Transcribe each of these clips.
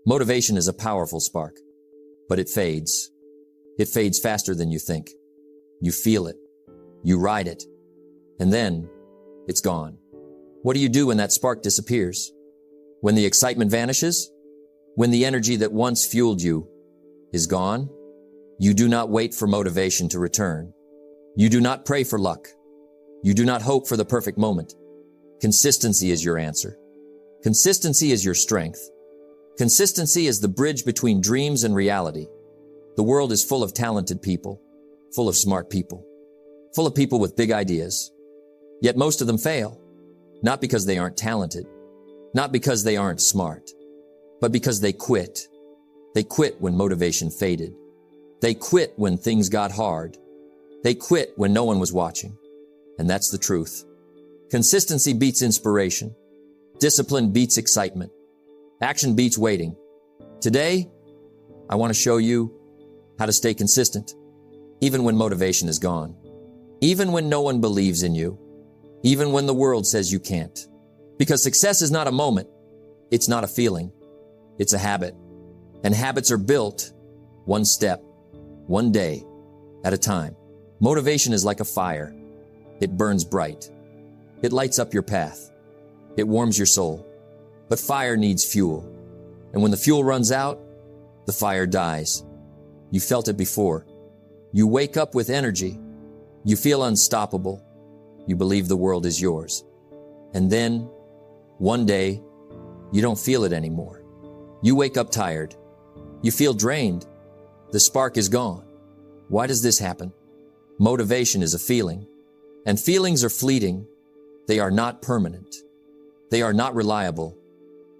Motivation is a powerful spark, but it fades. It fades faster than you think. You feel it. You ride it. And then it's gone. What do you do when that spark disappears? When the excitement vanishes? When the energy that once fueled you is gone? You do not wait for motivation to return. You do not pray for luck. You do not hope for the perfect moment. Consistency is your answer. Consistency is your strength. Consistency is the bridge between dreams and reality. The world is full of talented people, full of smart people, full of people with big ideas. Yet most of them fail, not because they aren't talented, not because they aren't smart, but because they quit. They quit when motivation faded. They quit when things got hard. They quit when no one was watching. And that's the truth. Consistency beats inspiration. Discipline beats excitement. Action beats waiting. Today, I want to show you how to stay consistent, even when motivation is gone, even when no one believes in you, even when the world says you can't. Because success is not a moment. It's not a feeling. It's a habit. And habits are built one step, one day at a time. Motivation is like a fire. It burns bright. It lights up your path. It warms your soul. But fire needs fuel. And when the fuel runs out, the fire dies. You felt it before. You wake up with energy. You feel unstoppable. You believe the world is yours. And then, one day, you don't feel it anymore. You wake up tired. You feel drained. The spark is gone. Why does this happen? Motivation is a feeling. And feelings are fleeting. They are not permanent. They are not reliable.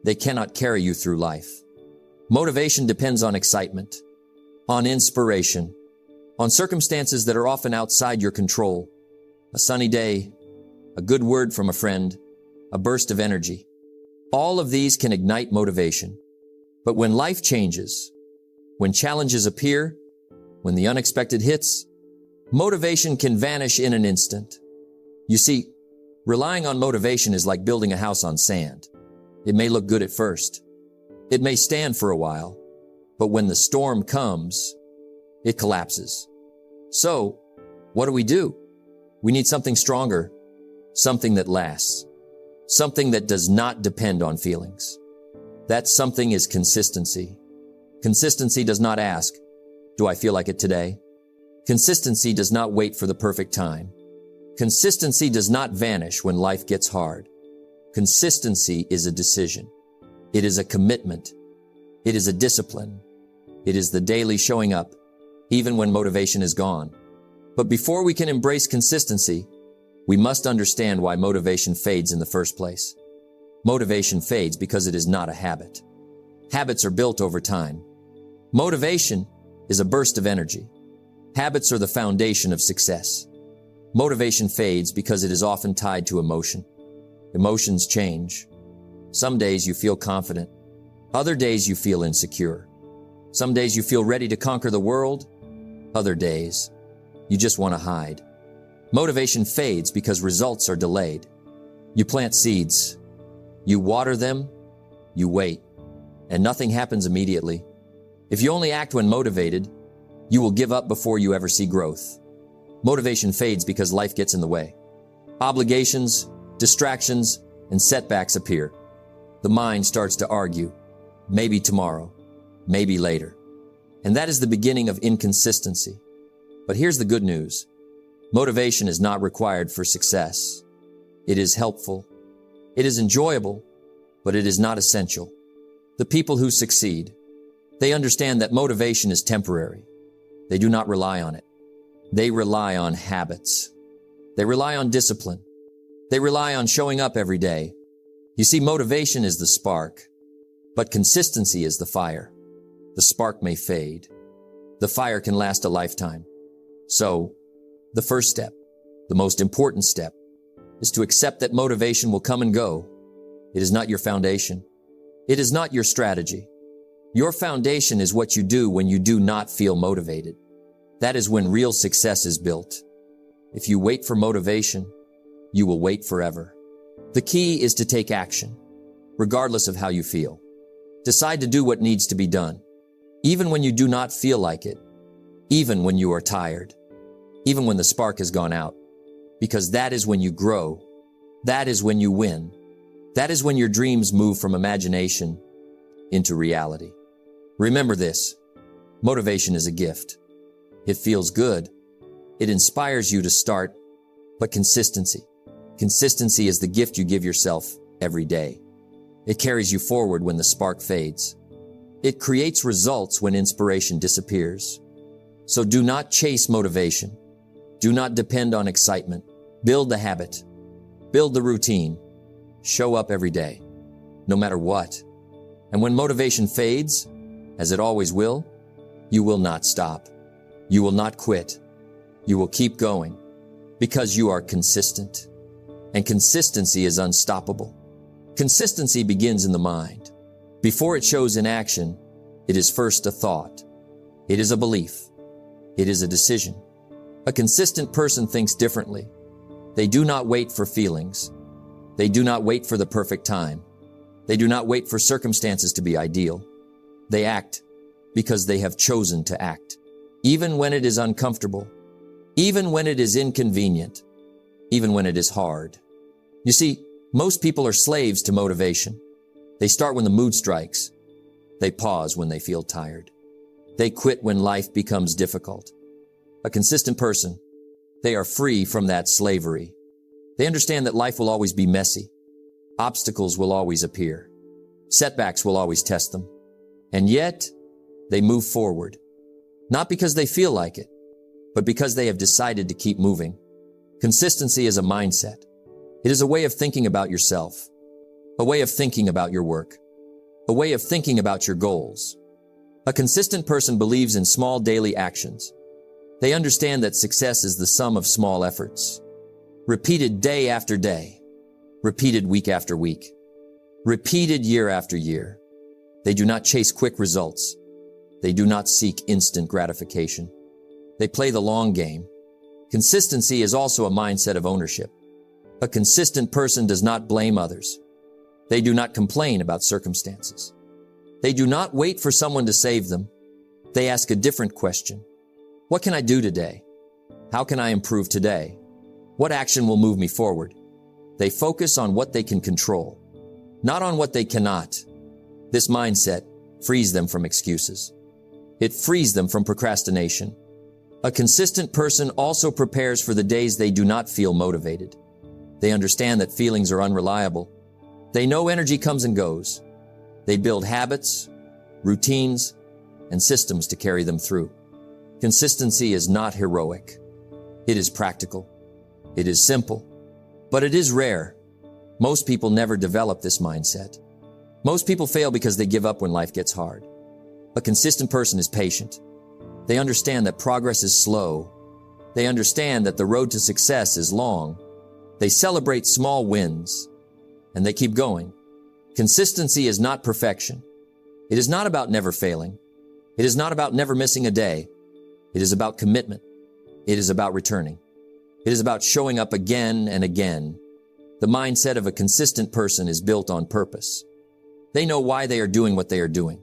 They cannot carry you through life. Motivation depends on excitement, on inspiration, on circumstances that are often outside your control. A sunny day, a good word from a friend, a burst of energy. All of these can ignite motivation. But when life changes, when challenges appear, when the unexpected hits, motivation can vanish in an instant. You see, relying on motivation is like building a house on sand. It may look good at first. It may stand for a while, but when the storm comes, it collapses. So, what do? We need something stronger, something that lasts, something that does not depend on feelings. That something is consistency. Consistency does not ask, do I feel like it today? Consistency does not wait for the perfect time. Consistency does not vanish when life gets hard. Consistency is a decision. It is a commitment. It is a discipline. It is the daily showing up, even when motivation is gone. But before we can embrace consistency, we must understand why motivation fades in the first place. Motivation fades because it is not a habit. Habits are built over time. Motivation is a burst of energy. Habits are the foundation of success. Motivation fades because it is often tied to emotion. Emotions change. Some days you feel confident. Other days you feel insecure. Some days you feel ready to conquer the world. Other days, you just want to hide. Motivation fades because results are delayed. You plant seeds. You water them. You wait. And nothing happens immediately. If you only act when motivated, you will give up before you ever see growth. Motivation fades because life gets in the way. Obligations, distractions, and setbacks appear. The mind starts to argue. Maybe tomorrow. Maybe later. And that is the beginning of inconsistency. But here's the good news. Motivation is not required for success. It is helpful. It is enjoyable, but it is not essential. The people who succeed, they understand that motivation is temporary. They do not rely on it. They rely on habits. They rely on discipline. They rely on showing up every day. You see, motivation is the spark, but consistency is the fire. The spark may fade. The fire can last a lifetime. So, the first step, the most important step, is to accept that motivation will come and go. It is not your foundation. It is not your strategy. Your foundation is what you do when you do not feel motivated. That is when real success is built. If you wait for motivation, you will wait forever. The key is to take action. regardless of how you feel. Decide to do what needs to be done, even when you do not feel like it, even when you are tired, even when the spark has gone out, because that is when you grow. That is when you win. That is when your dreams move from imagination into reality. Remember this: motivation is a gift. It feels good. It inspires you to start, but consistency is the gift you give yourself every day. It carries you forward when the spark fades. It creates results when inspiration disappears. So do not chase motivation. Do not depend on excitement. Build the habit. Build the routine. Show up every day, no matter what. And when motivation fades, as it always will, you will not stop. You will not quit. You will keep going because you are consistent. And consistency is unstoppable. Consistency begins in the mind. Before it shows in action, it is first a thought. It is a belief. It is a decision. A consistent person thinks differently. They do not wait for feelings. They do not wait for the perfect time. They do not wait for circumstances to be ideal. They act because they have chosen to act, even when it is uncomfortable, even when it is inconvenient, even when it is hard. You see, most people are slaves to motivation. They start when the mood strikes. They pause when they feel tired. They quit when life becomes difficult. A consistent person, they are free from that slavery. They understand that life will always be messy. Obstacles will always appear. Setbacks will always test them. And yet, they move forward. Not because they feel like it, but because they have decided to keep moving. Consistency is a mindset. It is a way of thinking about yourself, a way of thinking about your work, a way of thinking about your goals. A consistent person believes in small daily actions. They understand that success is the sum of small efforts, repeated day after day, repeated week after week, repeated year after year. They do not chase quick results. They do not seek instant gratification. They play the long game. Consistency is also a mindset of ownership. A consistent person does not blame others. They do not complain about circumstances. They do not wait for someone to save them. They ask a different question. What can I do today? How can I improve today? What action will move me forward? They focus on what they can control, not on what they cannot. This mindset frees them from excuses. It frees them from procrastination. A consistent person also prepares for the days they do not feel motivated. They understand that feelings are unreliable. They know energy comes and goes. They build habits, routines, and systems to carry them through. Consistency is not heroic. It is practical. It is simple, but it is rare. Most people never develop this mindset. Most people fail because they give up when life gets hard. A consistent person is patient. They understand that progress is slow. They understand that the road to success is long. They celebrate small wins, and they keep going. Consistency is not perfection. It is not about never failing. It is not about never missing a day. It is about commitment. It is about returning. It is about showing up again and again. The mindset of a consistent person is built on purpose. They know why they are doing what they are doing.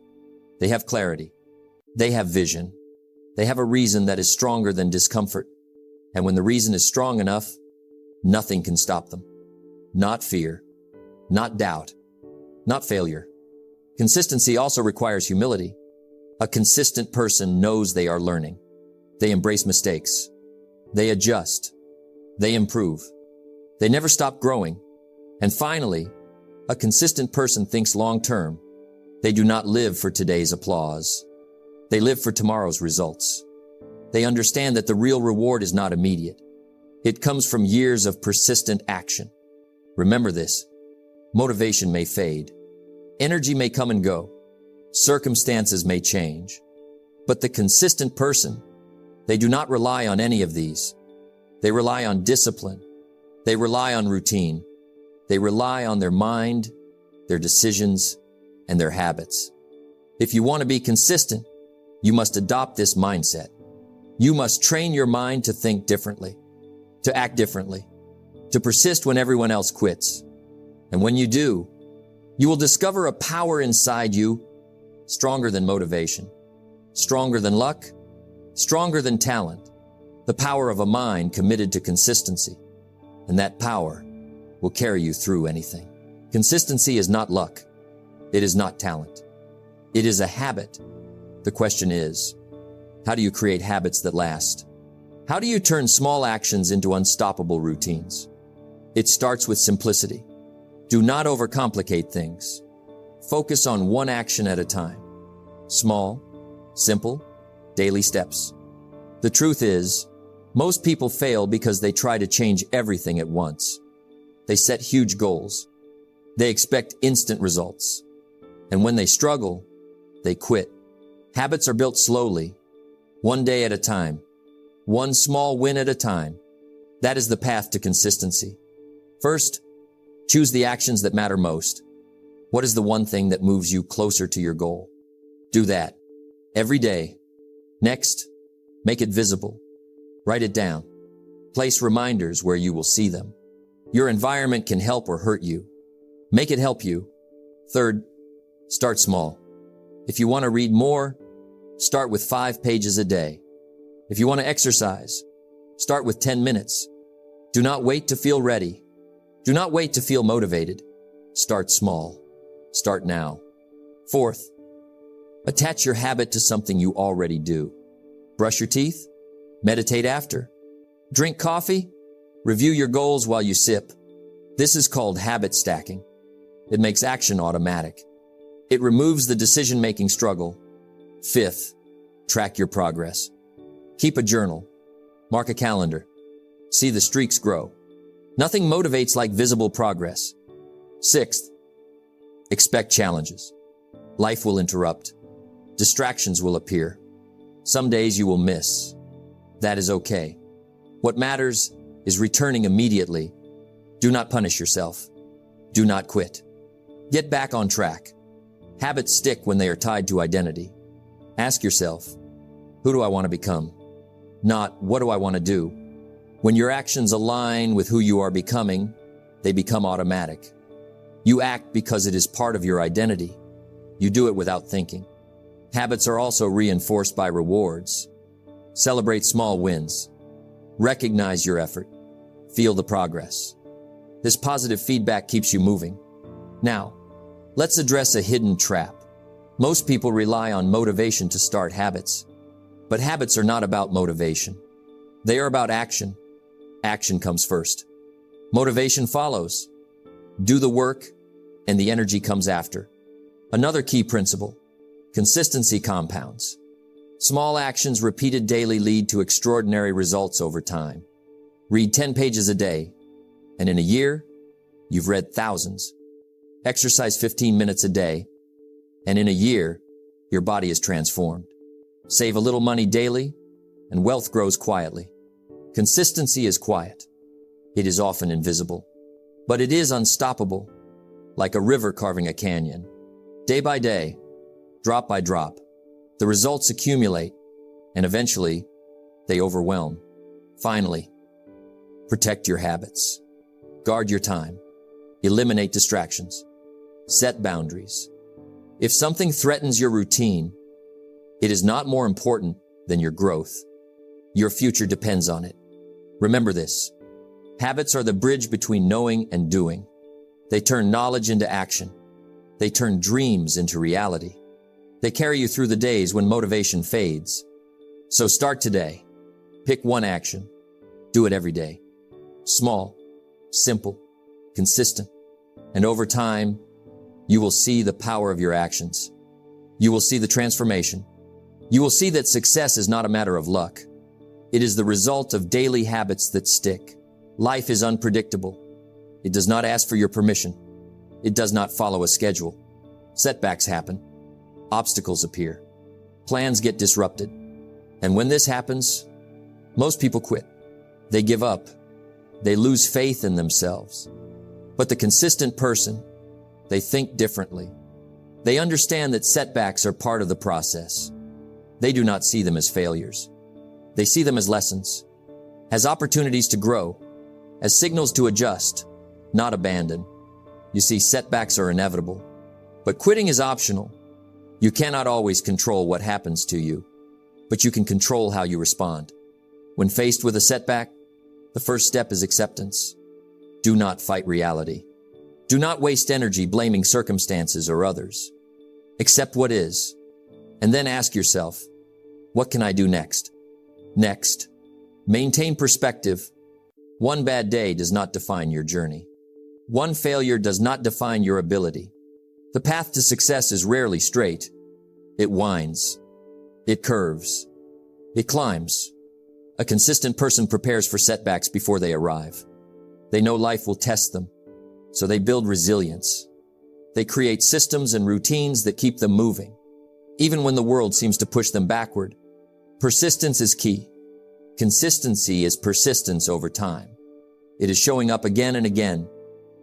They have clarity. They have vision. They have a reason that is stronger than discomfort. And when the reason is strong enough, nothing can stop them. Not fear, not doubt, not failure. Consistency also requires humility. A consistent person knows they are learning. They embrace mistakes. They adjust. They improve. They never stop growing. And finally, a consistent person thinks long-term. They do not live for today's applause. They live for tomorrow's results. They understand that the real reward is not immediate. It comes from years of persistent action. Remember this: motivation may fade. Energy may come and go. Circumstances may change. But the consistent person, they do not rely on any of these. They rely on discipline. They rely on routine. They rely on their mind, their decisions, and their habits. If you want to be consistent, you must adopt this mindset. You must train your mind to think differently, to act differently, to persist when everyone else quits. And when you do, You will discover a power inside you stronger than motivation, stronger than luck, stronger than talent, the power of a mind committed to consistency. And that power will carry you through anything. Consistency is not luck. It is not talent. It is a habit. The question is, how do you create habits that last? How do you turn small actions into unstoppable routines? It starts with simplicity. Do not overcomplicate things. Focus on one action at a time. Small, simple, daily steps. The truth is, most people fail because they try to change everything at once. They set huge goals. They expect instant results. And when they struggle, they quit. Habits are built slowly, one day at a time, one small win at a time. That is the path to consistency. First, choose the actions that matter most. What is the one thing that moves you closer to your goal? Do that every day. Next, make it visible. Write it down. Place reminders where you will see them. Your environment can help or hurt you. Make it help you. Third, start small. If you want to read more, start with 5 pages a day. If you want to exercise, start with 10 minutes. Do not wait to feel ready. Do not wait to feel motivated. Start small. Start now. Fourth, attach your habit to something you already do. Brush your teeth. Meditate after. Drink coffee. Review your goals while you sip. This is called habit stacking. It makes action automatic. It removes the decision-making struggle. Fifth, track your progress. Keep a journal. Mark a calendar. See the streaks grow. Nothing motivates like visible progress. Sixth, expect challenges. Life will interrupt. Distractions will appear. Some days you will miss. That is okay. What matters is returning immediately. Do not punish yourself. Do not quit. Get back on track. Habits stick when they are tied to identity. Ask yourself, who do I want to become? Not, what do I want to do? When your actions align with who you are becoming, they become automatic. You act because it is part of your identity. You do it without thinking. Habits are also reinforced by rewards. Celebrate small wins. Recognize your effort. Feel the progress. This positive feedback keeps you moving. Now, let's address a hidden trap. Most people rely on motivation to start habits. But habits are not about motivation. They are about action. Action comes first. Motivation follows. Do the work, and the energy comes after. Another key principle: consistency compounds. Small actions repeated daily lead to extraordinary results over time. Read 10 pages a day, and in a year, you've read thousands. Exercise 15 minutes a day, and in a year, your body is transformed. Save a little money daily, and wealth grows quietly. Consistency is quiet. It is often invisible, but it is unstoppable, like a river carving a canyon. Day by day, drop by drop, the results accumulate, and eventually, they overwhelm. Finally, protect your habits. Guard your time. Eliminate distractions. Set boundaries. If something threatens your routine, it is not more important than your growth. Your future depends on it. Remember this. Habits are the bridge between knowing and doing. They turn knowledge into action. They turn dreams into reality. They carry you through the days when motivation fades. So start today. Pick one action. Do it every day. Small, simple, consistent. And over time, you will see the power of your actions. You will see the transformation. You will see that success is not a matter of luck. It is the result of daily habits that stick. Life is unpredictable. It does not ask for your permission. It does not follow a schedule. Setbacks happen. Obstacles appear. Plans get disrupted. And when this happens, most people quit. They give up. They lose faith in themselves. But the consistent person, they think differently. They understand that setbacks are part of the process. They do not see them as failures. They see them as lessons, as opportunities to grow, as signals to adjust, not abandon. You see, setbacks are inevitable. But quitting is optional. You cannot always control what happens to you, but you can control how you respond. When faced with a setback, the first step is acceptance. Do not fight reality. Do not waste energy blaming circumstances or others. Accept what is, and then ask yourself, what can I do next? Next, maintain perspective. One bad day does not define your journey. One failure does not define your ability. The path to success is rarely straight. It winds. It curves. It climbs. A consistent person prepares for setbacks before they arrive. They know life will test them, so they build resilience. They create systems and routines that keep them moving, even when the world seems to push them backward. Persistence is key. Consistency is persistence over time. It is showing up again and again,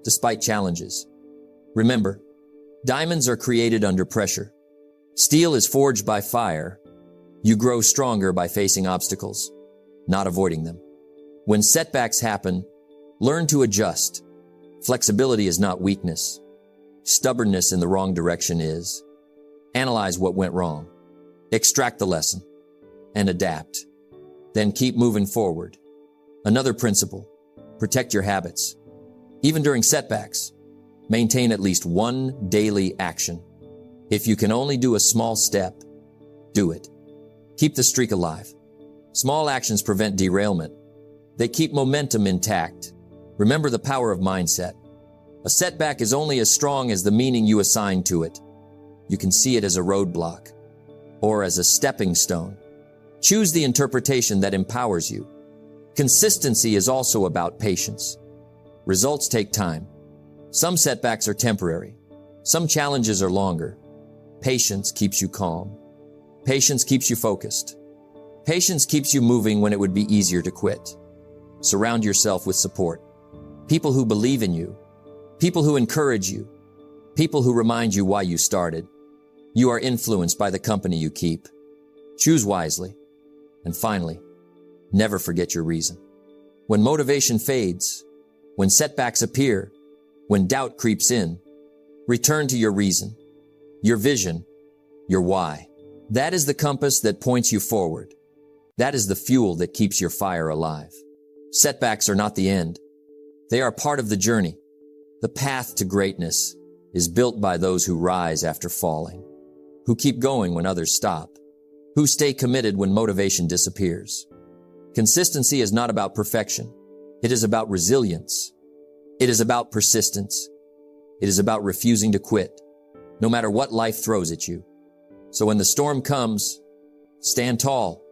despite challenges. Remember, diamonds are created under pressure. Steel is forged by fire. You grow stronger by facing obstacles, not avoiding them. When setbacks happen, learn to adjust. Flexibility is not weakness. Stubbornness in the wrong direction is. Analyze what went wrong. Extract the lesson and adapt. Then keep moving forward. Another principle, protect your habits. Even during setbacks, maintain at least one daily action. If you can only do a small step, do it. Keep the streak alive. Small actions prevent derailment. They keep momentum intact. Remember the power of mindset. A setback is only as strong as the meaning you assign to it. You can see it as a roadblock or as a stepping stone. Choose the interpretation that empowers you. Consistency is also about patience. Results take time. Some setbacks are temporary. Some challenges are longer. Patience keeps you calm. Patience keeps you focused. Patience keeps you moving when it would be easier to quit. Surround yourself with support. People who believe in you. People who encourage you. People who remind you why you started. You are influenced by the company you keep. Choose wisely. And finally, never forget your reason. When motivation fades, when setbacks appear, when doubt creeps in, return to your reason, your vision, your why. That is the compass that points you forward. That is the fuel that keeps your fire alive. Setbacks are not the end. They are part of the journey. The path to greatness is built by those who rise after falling, who keep going when others stop, who stay committed when motivation disappears. Consistency is not about perfection. It is about resilience. It is about persistence. It is about refusing to quit, no matter what life throws at you. So when the storm comes, stand tall,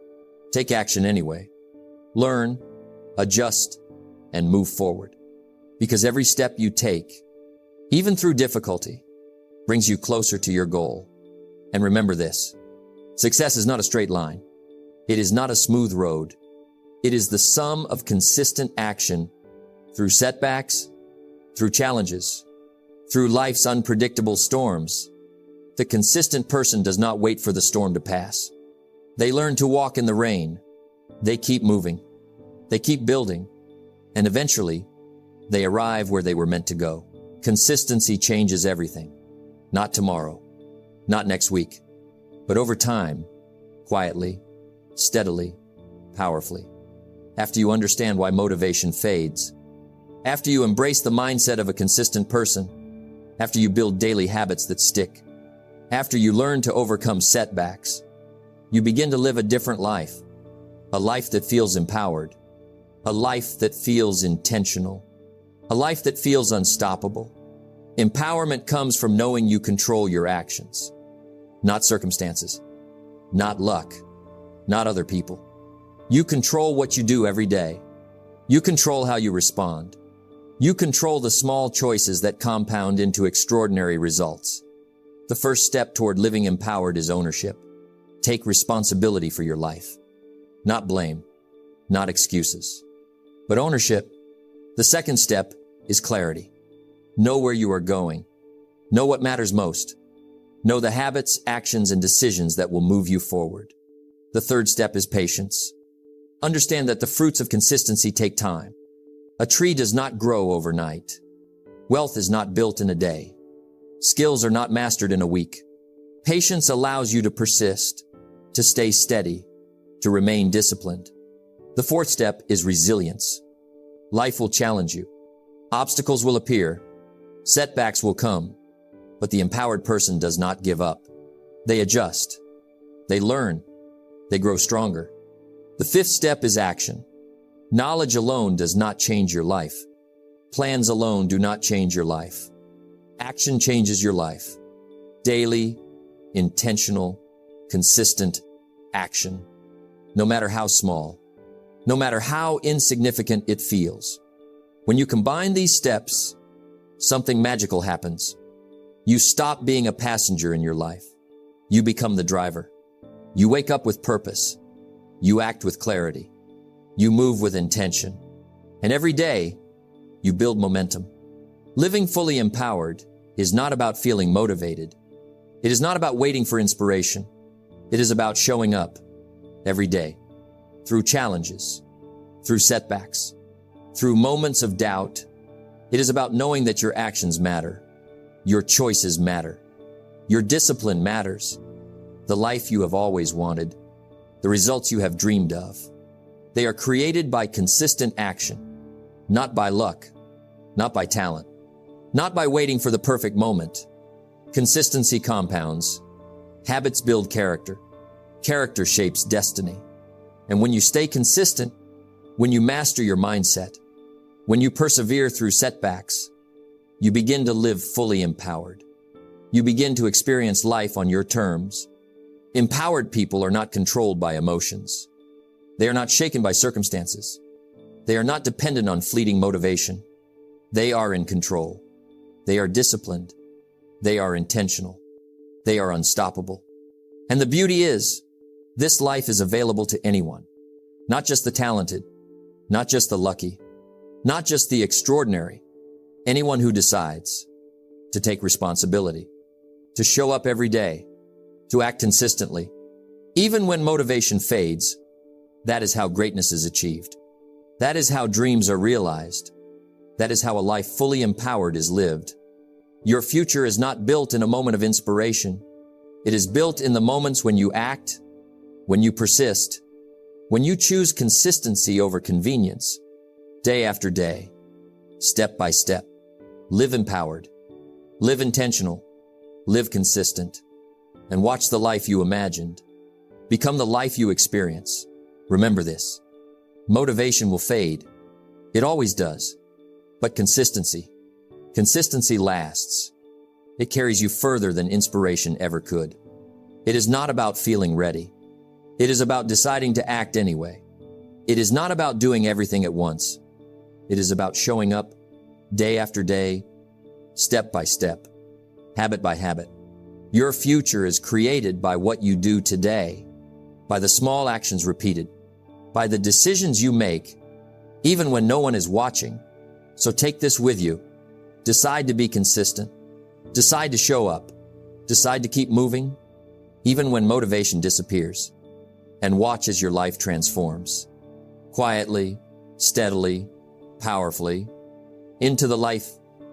take action anyway. Learn, adjust, and move forward. Because every step you take, even through difficulty, brings you closer to your goal. And remember this, success is not a straight line. It is not a smooth road. It is the sum of consistent action through setbacks, through challenges, through life's unpredictable storms. The consistent person does not wait for the storm to pass. They learn to walk in the rain. They keep moving. They keep building. And eventually, they arrive where they were meant to go. Consistency changes everything. Not tomorrow, not next week, but over time, quietly, steadily, powerfully. After you understand why motivation fades, after you embrace the mindset of a consistent person, after you build daily habits that stick, after you learn to overcome setbacks, you begin to live a different life, a life that feels empowered, a life that feels intentional, a life that feels unstoppable. Empowerment comes from knowing you control your actions, not circumstances, not luck, not other people. You control what you do every day. You control how you respond. You control the small choices that compound into extraordinary results. The first step toward living empowered is ownership. Take responsibility for your life. Not blame, not excuses, but ownership. The second step is clarity. Know where you are going. Know what matters most. Know the habits, actions, and decisions that will move you forward. The third step is patience. Understand that the fruits of consistency take time. A tree does not grow overnight. Wealth is not built in a day. Skills are not mastered in a week. Patience allows you to persist, to stay steady, to remain disciplined. The fourth step is resilience. Life will challenge you. Obstacles will appear. Setbacks will come. But the empowered person does not give up. They adjust. They learn. They grow stronger. The fifth step is action. Knowledge alone does not change your life. Plans alone do not change your life. Action changes your life. Daily, intentional, consistent action. No matter how small, no matter how insignificant it feels. When you combine these steps, something magical happens. You stop being a passenger in your life. You become the driver. You wake up with purpose. You act with clarity. You move with intention. And every day, you build momentum. Living fully empowered is not about feeling motivated. It is not about waiting for inspiration. It is about showing up every day, through challenges, through setbacks, through moments of doubt. It is about knowing that your actions matter. Your choices matter. Your discipline matters. The life you have always wanted, the results you have dreamed of. They are created by consistent action, not by luck, not by talent, not by waiting for the perfect moment. Consistency compounds. Habits build character. Character shapes destiny. And when you stay consistent, when you master your mindset, when you persevere through setbacks, you begin to live fully empowered. You begin to experience life on your terms. Empowered people are not controlled by emotions. They are not shaken by circumstances. They are not dependent on fleeting motivation. They are in control. They are disciplined. They are intentional. They are unstoppable. And the beauty is, this life is available to anyone. Not just the talented, not just the lucky, not just the extraordinary. Anyone who decides to take responsibility, to show up every day, to act consistently, even when motivation fades. That is how greatness is achieved. That is how dreams are realized. That is how a life fully empowered is lived. Your future is not built in a moment of inspiration. It is built in the moments when you act, when you persist, when you choose consistency over convenience, day after day, step by step. Live empowered, live intentional, live consistent, and watch the life you imagined become the life you experience. Remember this: motivation will fade. It always does. But consistency lasts. It carries you further than inspiration ever could. It is not about feeling ready. It is about deciding to act anyway. It is not about doing everything at once. It is about showing up day after day, step by step, habit by habit. Your future is created by what you do today, by the small actions repeated, by the decisions you make, even when no one is watching. So take this with you. Decide to be consistent. Decide to show up. Decide to keep moving, even when motivation disappears. And watch as your life transforms. Quietly, steadily, powerfully, into the life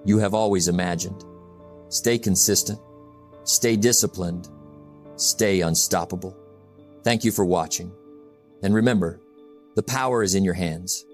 you have always imagined. Stay consistent. Stay disciplined. Stay unstoppable. Thank you for watching. And remember, the power is in your hands.